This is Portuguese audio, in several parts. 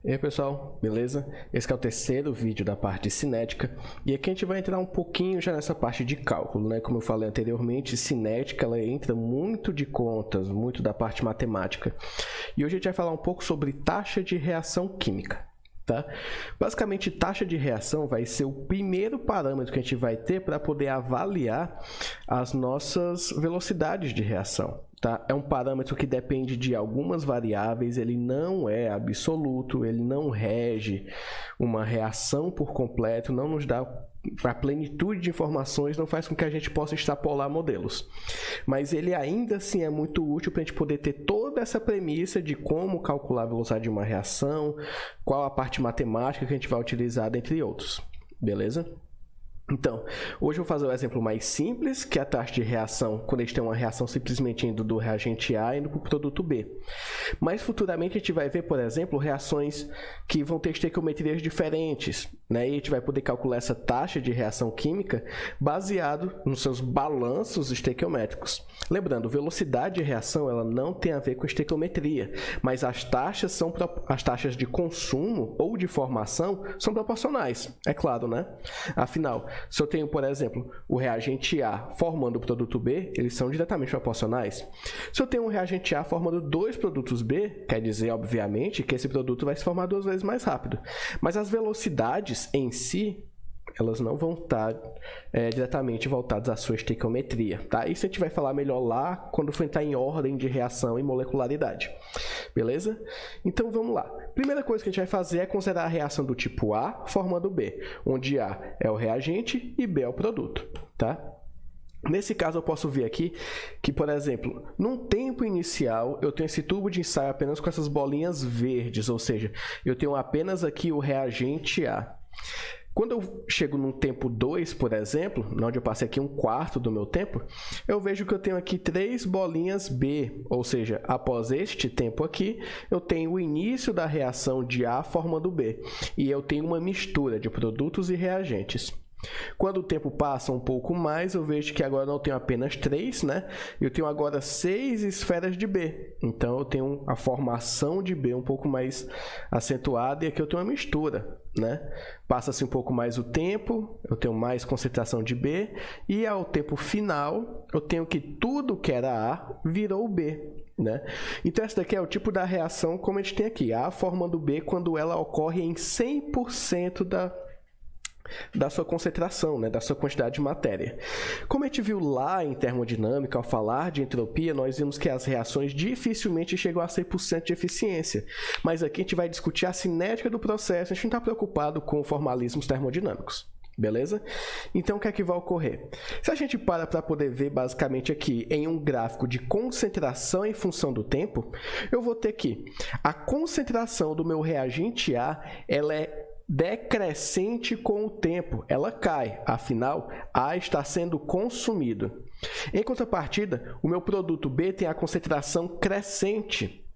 E aí pessoal, beleza? Esse é o terceiro vídeo da parte de cinética e aqui a gente vai entrar um pouquinho já nessa parte de cálculo, né? Como eu falei anteriormente, cinética ela entra muito de contas, muito da parte matemática. E hoje a gente vai falar um pouco sobre taxa de reação química. Tá? Basicamente, taxa de reação vai ser o primeiro parâmetro que a gente vai ter para poder avaliar as nossas velocidades de reação. Tá? É um parâmetro que depende de algumas variáveis, ele não é absoluto, ele não rege uma reação por completo, não nos dá a plenitude de informações, não faz com que a gente possa extrapolar modelos. Mas ele ainda assim é muito útil para a gente poder ter toda essa premissa de como calcular a velocidade de uma reação, qual a parte matemática que a gente vai utilizar, dentre outros. Beleza? Então, hoje eu vou fazer o exemplo mais simples, que é a taxa de reação, quando a gente tem uma reação simplesmente indo do reagente A indo para o produto B. Mas futuramente a gente vai ver, por exemplo, reações que vão ter estequiometrias diferentes, né? E a gente vai poder calcular essa taxa de reação química baseado nos seus balanços estequiométricos. Lembrando, velocidade de reação ela não tem a ver com estequiometria, mas as taxas de consumo ou de formação são proporcionais, é claro, né? Afinal, se eu tenho, por exemplo, o reagente A formando o produto B, eles são diretamente proporcionais. Se eu tenho um reagente A formando dois produtos B, quer dizer, obviamente, que esse produto vai se formar duas vezes mais rápido. Mas as velocidades em si, elas não vão estar diretamente voltadas à sua estequiometria. Tá? Isso a gente vai falar melhor lá quando for entrar em ordem de reação e molecularidade. Beleza? Então vamos lá. Primeira coisa que a gente vai fazer é considerar a reação do tipo A formando B, onde A é o reagente e B é o produto. Tá? Nesse caso, eu posso ver aqui que, por exemplo, num tempo inicial, eu tenho esse tubo de ensaio apenas com essas bolinhas verdes, ou seja, eu tenho apenas aqui o reagente A. Quando eu chego num tempo 2, por exemplo, onde eu passei aqui um quarto do meu tempo, eu vejo que eu tenho aqui 3 bolinhas B, ou seja, após este tempo aqui, eu tenho o início da reação de A formando B, e eu tenho uma mistura de produtos e reagentes. Quando o tempo passa um pouco mais, eu vejo que agora não tenho apenas 3, né? Eu tenho agora 6 esferas de B. Então, eu tenho a formação de B um pouco mais acentuada e aqui eu tenho uma mistura, né? Passa-se um pouco mais o tempo, eu tenho mais concentração de B e ao tempo final, eu tenho que tudo que era A virou B. Né? Então, essa daqui é o tipo da reação como a gente tem aqui. A formando B quando ela ocorre em 100% da sua concentração, né? Da sua quantidade de matéria. Como a gente viu lá em termodinâmica, ao falar de entropia, nós vimos que as reações dificilmente chegam a 100% de eficiência. Mas aqui a gente vai discutir a cinética do processo, a gente não está preocupado com formalismos termodinâmicos. Beleza? Então, o que é que vai ocorrer? Se a gente para poder ver basicamente aqui em um gráfico de concentração em função do tempo, eu vou ter que a concentração do meu reagente A, ela é decrescente com o tempo, ela cai, afinal, A está sendo consumido. Em contrapartida, o meu produto B tem a concentração crescente,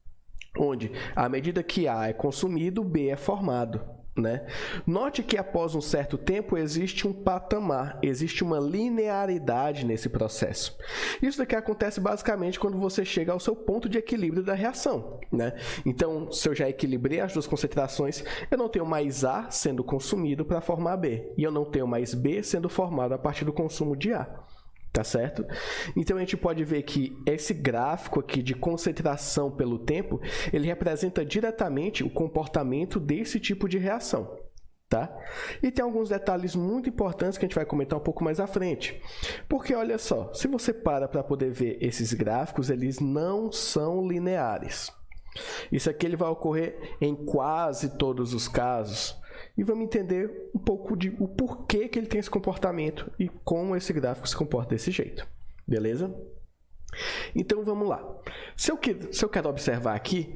onde, à medida que A é consumido, B é formado. Né? Note que após um certo tempo existe um patamar, existe uma linearidade nesse processo. Isso daqui acontece basicamente quando você chega ao seu ponto de equilíbrio da reação. Né? Então, se eu já equilibrei as duas concentrações, eu não tenho mais A sendo consumido para formar B, e eu não tenho mais B sendo formado a partir do consumo de A. Tá certo? Então, a gente pode ver que esse gráfico aqui de concentração pelo tempo, ele representa diretamente o comportamento desse tipo de reação. Tá? E tem alguns detalhes muito importantes que a gente vai comentar um pouco mais à frente. Porque, olha só, se você para poder ver esses gráficos, eles não são lineares. Isso aqui ele vai ocorrer em quase todos os casos. E vamos entender um pouco o porquê que ele tem esse comportamento e como esse gráfico se comporta desse jeito. Beleza? Então, vamos lá. Se eu quero observar aqui,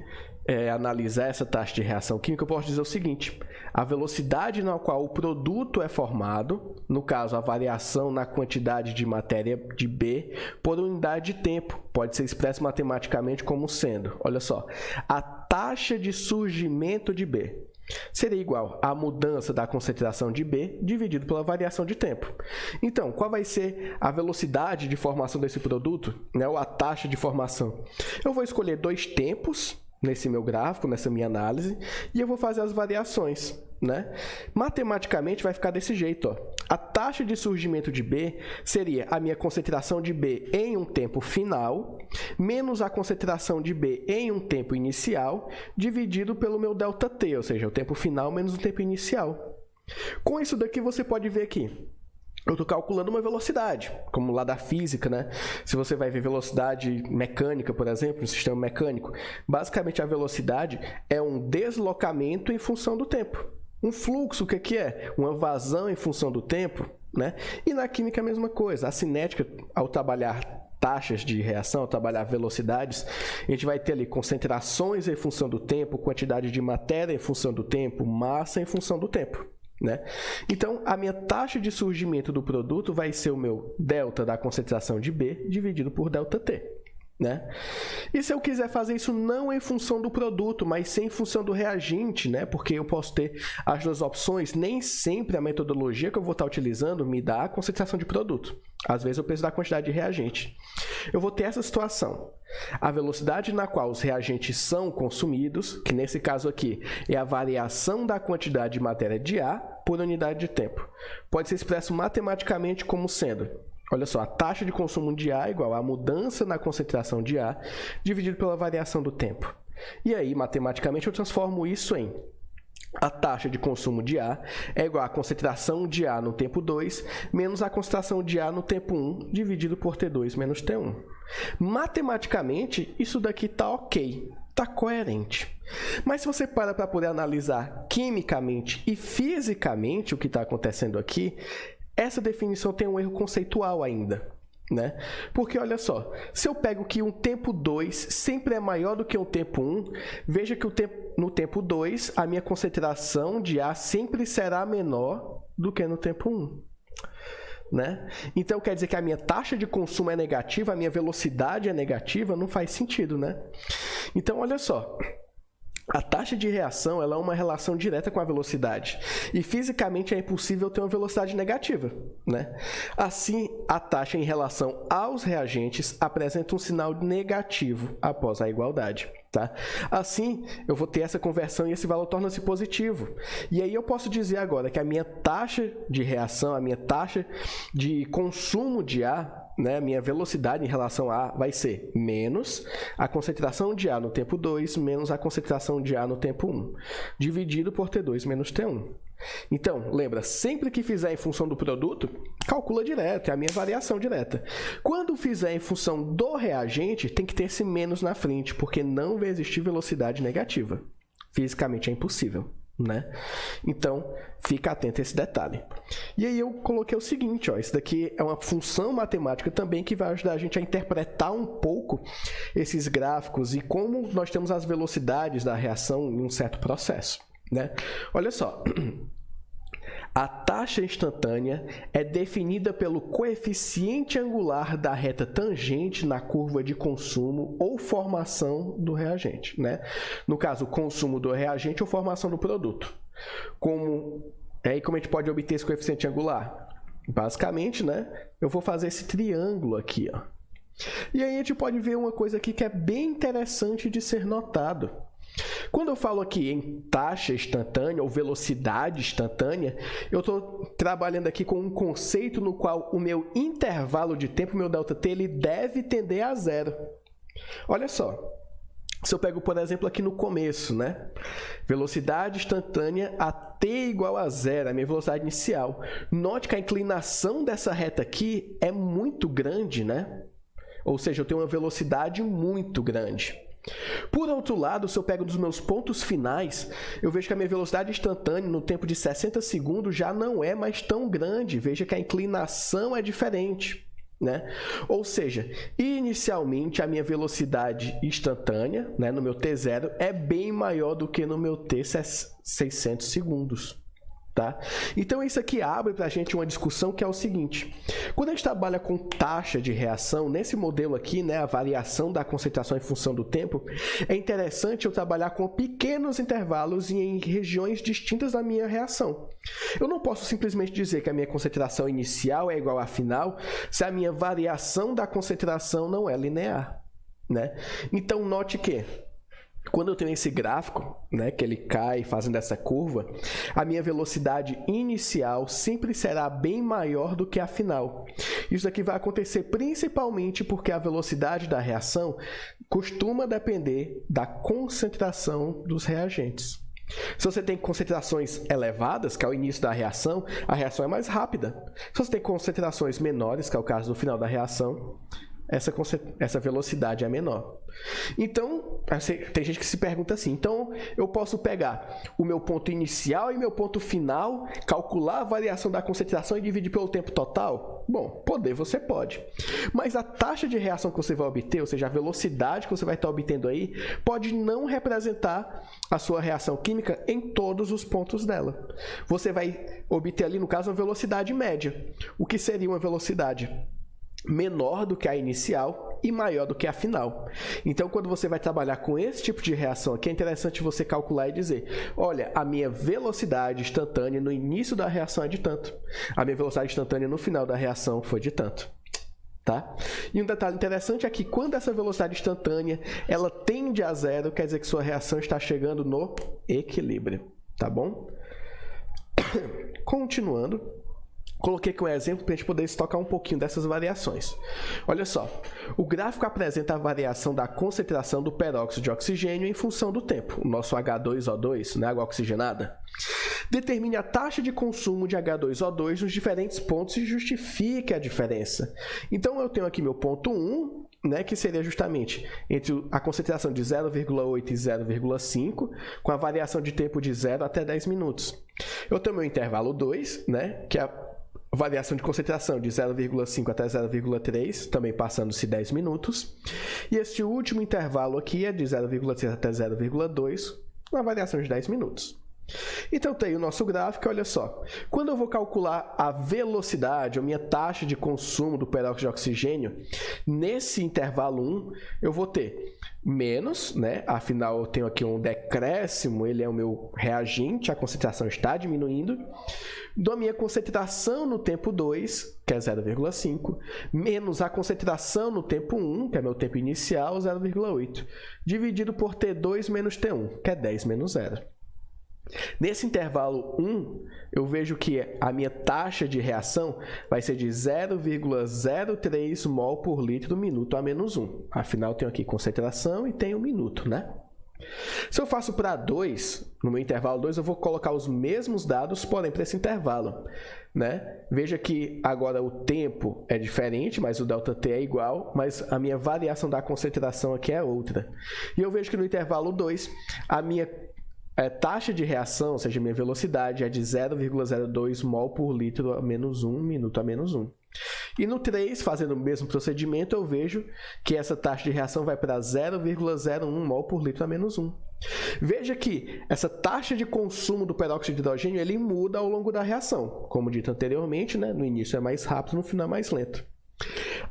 analisar essa taxa de reação química, eu posso dizer o seguinte: a velocidade na qual o produto é formado, no caso, a variação na quantidade de matéria de B por unidade de tempo, pode ser expressa matematicamente como sendo, olha só, a taxa de surgimento de B. Seria igual à mudança da concentração de B dividido pela variação de tempo. Então, qual vai ser a velocidade de formação desse produto, né, ou a taxa de formação? Eu vou escolher 2 tempos, nesse meu gráfico, nessa minha análise, e eu vou fazer as variações, né? Matematicamente vai ficar desse jeito, ó. A taxa de surgimento de B seria a minha concentração de B em um tempo final, menos a concentração de B em um tempo inicial, dividido pelo meu ΔT, ou seja, o tempo final menos o tempo inicial. Com isso daqui, você pode ver aqui. Eu estou calculando uma velocidade, como lá da física, né? Se você vai ver velocidade mecânica, por exemplo, no sistema mecânico, basicamente a velocidade é um deslocamento em função do tempo. Um fluxo, o que é? Uma vazão em função do tempo, né? E na química a mesma coisa. A cinética, ao trabalhar taxas de reação, ao trabalhar velocidades, a gente vai ter ali concentrações em função do tempo, quantidade de matéria em função do tempo, massa em função do tempo, né? Então, a minha taxa de surgimento do produto vai ser o meu delta da concentração de B dividido por ΔT, né? E se eu quiser fazer isso não em função do produto, mas sim em função do reagente, né? Porque eu posso ter as duas opções, nem sempre a metodologia que eu vou estar utilizando me dá a concentração de produto. Às vezes eu preciso da quantidade de reagente. Eu vou ter essa situação. A velocidade na qual os reagentes são consumidos, que nesse caso aqui é a variação da quantidade de matéria de A por unidade de tempo. Pode ser expresso matematicamente como sendo, olha só, a taxa de consumo de A é igual à mudança na concentração de A dividido pela variação do tempo. E aí, matematicamente, eu transformo isso em a taxa de consumo de A é igual à concentração de A no tempo 2 menos a concentração de A no tempo 1 dividido por T2 menos T1. Matematicamente, isso daqui está ok, está coerente. Mas se você para poder analisar quimicamente e fisicamente o que está acontecendo aqui, essa definição tem um erro conceitual ainda, né? Porque, olha só, se eu pego que um tempo 2 sempre é maior do que um tempo 1, veja que no tempo 2, a minha concentração de A sempre será menor do que no tempo 1. Né? Então, quer dizer que a minha taxa de consumo é negativa, a minha velocidade é negativa, não faz sentido, né? Então, olha só. A taxa de reação ela é uma relação direta com a velocidade. E fisicamente é impossível ter uma velocidade negativa, né? Assim, a taxa em relação aos reagentes apresenta um sinal negativo após a igualdade. Tá? Assim, eu vou ter essa conversão e esse valor torna-se positivo. E aí eu posso dizer agora que a minha taxa de reação, a minha taxa de consumo de A, né, a minha velocidade em relação a vai ser menos a concentração de A no tempo 2 menos a concentração de A no tempo 1, dividido por T2 menos T1. Então, lembra, sempre que fizer em função do produto, calcula direto, é a minha variação direta. Quando fizer em função do reagente, tem que ter esse menos na frente, porque não vai existir velocidade negativa. Fisicamente é impossível, né? Então, fica atento a esse detalhe. E aí eu coloquei o seguinte, ó, isso daqui é uma função matemática também que vai ajudar a gente a interpretar um pouco esses gráficos e como nós temos as velocidades da reação em um certo processo, né? Olha só, a taxa instantânea é definida pelo coeficiente angular da reta tangente na curva de consumo ou formação do reagente, né? No caso, consumo do reagente ou formação do produto. Como a gente pode obter esse coeficiente angular? Basicamente, né, eu vou fazer esse triângulo aqui, ó. E aí a gente pode ver uma coisa aqui que é bem interessante de ser notado. Quando eu falo aqui em taxa instantânea ou velocidade instantânea, eu estou trabalhando aqui com um conceito no qual o meu intervalo de tempo, o meu ΔT, ele deve tender a zero. Olha só, se eu pego, por exemplo, aqui no começo, né? Velocidade instantânea a t igual a zero, a minha velocidade inicial. Note que a inclinação dessa reta aqui é muito grande, né? Ou seja, eu tenho uma velocidade muito grande. Por outro lado, se eu pego dos meus pontos finais, eu vejo que a minha velocidade instantânea no tempo de 60 segundos já não é mais tão grande. Veja que a inclinação é diferente, né? Ou seja, inicialmente a minha velocidade instantânea, né, no meu T0 é bem maior do que no meu T 600 segundos. Tá? Então isso aqui abre para a gente uma discussão que é o seguinte: quando a gente trabalha com taxa de reação, nesse modelo aqui, né, a variação da concentração em função do tempo, é interessante eu trabalhar com pequenos intervalos e em regiões distintas da minha reação. Eu não posso simplesmente dizer que a minha concentração inicial é igual à final se a minha variação da concentração não é linear, né? Então note que quando eu tenho esse gráfico, né, que ele cai fazendo essa curva, a minha velocidade inicial sempre será bem maior do que a final. Isso aqui vai acontecer principalmente porque a velocidade da reação costuma depender da concentração dos reagentes. Se você tem concentrações elevadas, que é o início da reação, a reação é mais rápida. Se você tem concentrações menores, que é o caso do final da reação, essa velocidade é menor. Então, tem gente que se pergunta assim, então eu posso pegar o meu ponto inicial e meu ponto final, calcular a variação da concentração e dividir pelo tempo total? Bom, poder você pode. Mas a taxa de reação que você vai obter, ou seja, a velocidade que você vai estar obtendo aí, pode não representar a sua reação química em todos os pontos dela. Você vai obter ali, no caso, uma velocidade média. O que seria uma velocidade menor do que a inicial e maior do que a final. Então, quando você vai trabalhar com esse tipo de reação aqui, é interessante você calcular e dizer, olha, a minha velocidade instantânea no início da reação é de tanto. A minha velocidade instantânea no final da reação foi de tanto. Tá? E um detalhe interessante é que quando essa velocidade instantânea ela tende a zero, quer dizer que sua reação está chegando no equilíbrio. Tá bom? Continuando. Coloquei aqui um exemplo para a gente poder estocar um pouquinho dessas variações. Olha só, o gráfico apresenta a variação da concentração do peróxido de oxigênio em função do tempo, o nosso H2O2, né, água oxigenada. Determine a taxa de consumo de H2O2 nos diferentes pontos e justifique a diferença. Então, eu tenho aqui meu ponto 1, né, que seria justamente entre a concentração de 0,8 e 0,5, com a variação de tempo de 0 até 10 minutos. Eu tenho meu intervalo 2, né, que é a variação de concentração de 0,5 até 0,3, também passando-se 10 minutos. E este último intervalo aqui é de 0,3 até 0,2, uma variação de 10 minutos. Então, tem o nosso gráfico, olha só. Quando eu vou calcular a velocidade, ou minha taxa de consumo do peróxido de oxigênio, nesse intervalo 1, eu vou ter menos, né? Afinal, eu tenho aqui um decréscimo, ele é o meu reagente, a concentração está diminuindo. Da minha concentração no tempo 2, que é 0,5, menos a concentração no tempo 1, que é meu tempo inicial, 0,8, dividido por T2 menos T1, que é 10 menos 0. Nesse intervalo 1, eu vejo que a minha taxa de reação vai ser de 0,03 mol por litro minuto a menos 1. Afinal, eu tenho aqui concentração e tenho minuto, né? Se eu faço para 2, no meu intervalo 2, eu vou colocar os mesmos dados, porém para esse intervalo, né? Veja que agora o tempo é diferente, mas o ΔT é igual, mas a minha variação da concentração aqui é outra. E eu vejo que no intervalo 2, a minha taxa de reação, ou seja, minha velocidade, é de 0,02 mol por litro a menos 1, minuto a menos 1. E no 3, fazendo o mesmo procedimento, eu vejo que essa taxa de reação vai para 0,01 mol por litro a menos 1. Veja que essa taxa de consumo do peróxido de hidrogênio ele muda ao longo da reação. Como dito anteriormente, né? No início é mais rápido, no final é mais lento.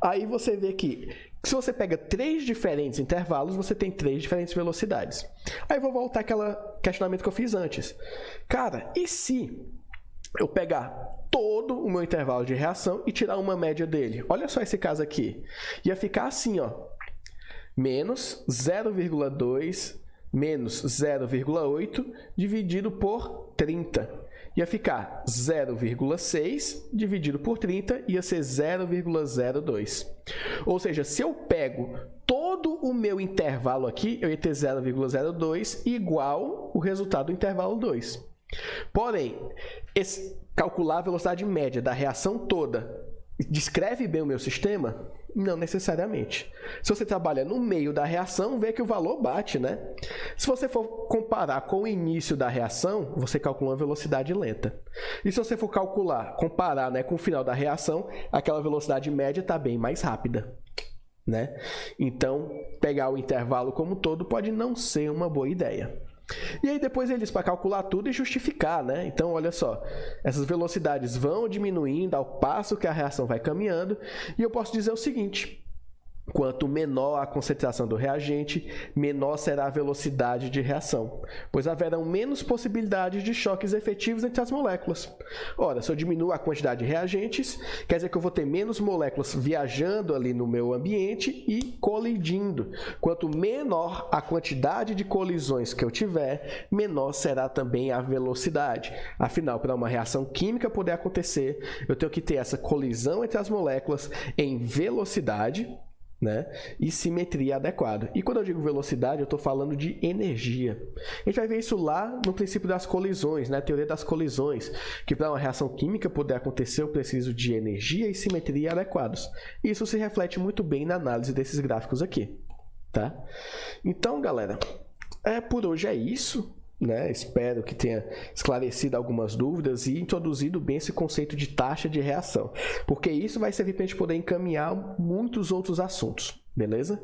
Aí você vê que se você pega 3 diferentes intervalos, você tem 3 diferentes velocidades. Aí eu vou voltar àquele questionamento que eu fiz antes. Cara, e se eu pegar todo o meu intervalo de reação e tirar uma média dele? Olha só esse caso aqui. Ia ficar assim, ó. Menos 0,2 menos 0,8 dividido por 30. Ia ficar 0,6 dividido por 30, ia ser 0,02. Ou seja, se eu pego todo o meu intervalo aqui, eu ia ter 0,02 igual o resultado do intervalo 2. Porém, calcular a velocidade média da reação toda descreve bem o meu sistema? Não necessariamente. Se você trabalha no meio da reação, vê que o valor bate, né? Se você for comparar com o início da reação, você calcula uma velocidade lenta. E se você for comparar, né, com o final da reação, aquela velocidade média está bem mais rápida, né? Então, pegar o intervalo como um todo pode não ser uma boa ideia. E aí depois eles para calcular tudo e justificar, né? Então, olha só, essas velocidades vão diminuindo ao passo que a reação vai caminhando, e eu posso dizer o seguinte: Quanto menor a concentração do reagente, menor será a velocidade de reação, pois haverão menos possibilidades de choques efetivos entre as moléculas. Ora, se eu diminuo a quantidade de reagentes, quer dizer que eu vou ter menos moléculas viajando ali no meu ambiente e colidindo. Quanto menor a quantidade de colisões que eu tiver, menor será também a velocidade. Afinal, para uma reação química poder acontecer, eu tenho que ter essa colisão entre as moléculas em velocidade, né? E simetria adequada. E quando eu digo velocidade, eu estou falando de energia. A gente vai ver isso lá no princípio das colisões, né? A teoria das colisões, que para uma reação química poder acontecer, eu preciso de energia e simetria adequados. Isso se reflete muito bem na análise desses gráficos aqui, tá? Então, galera, por hoje é isso. Né? Espero que tenha esclarecido algumas dúvidas e introduzido bem esse conceito de taxa de reação, porque isso vai servir para a gente poder encaminhar muitos outros assuntos, beleza?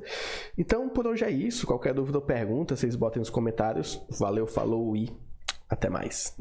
Então, por hoje é isso. Qualquer dúvida ou pergunta, vocês botem nos comentários. Valeu, falou e até mais.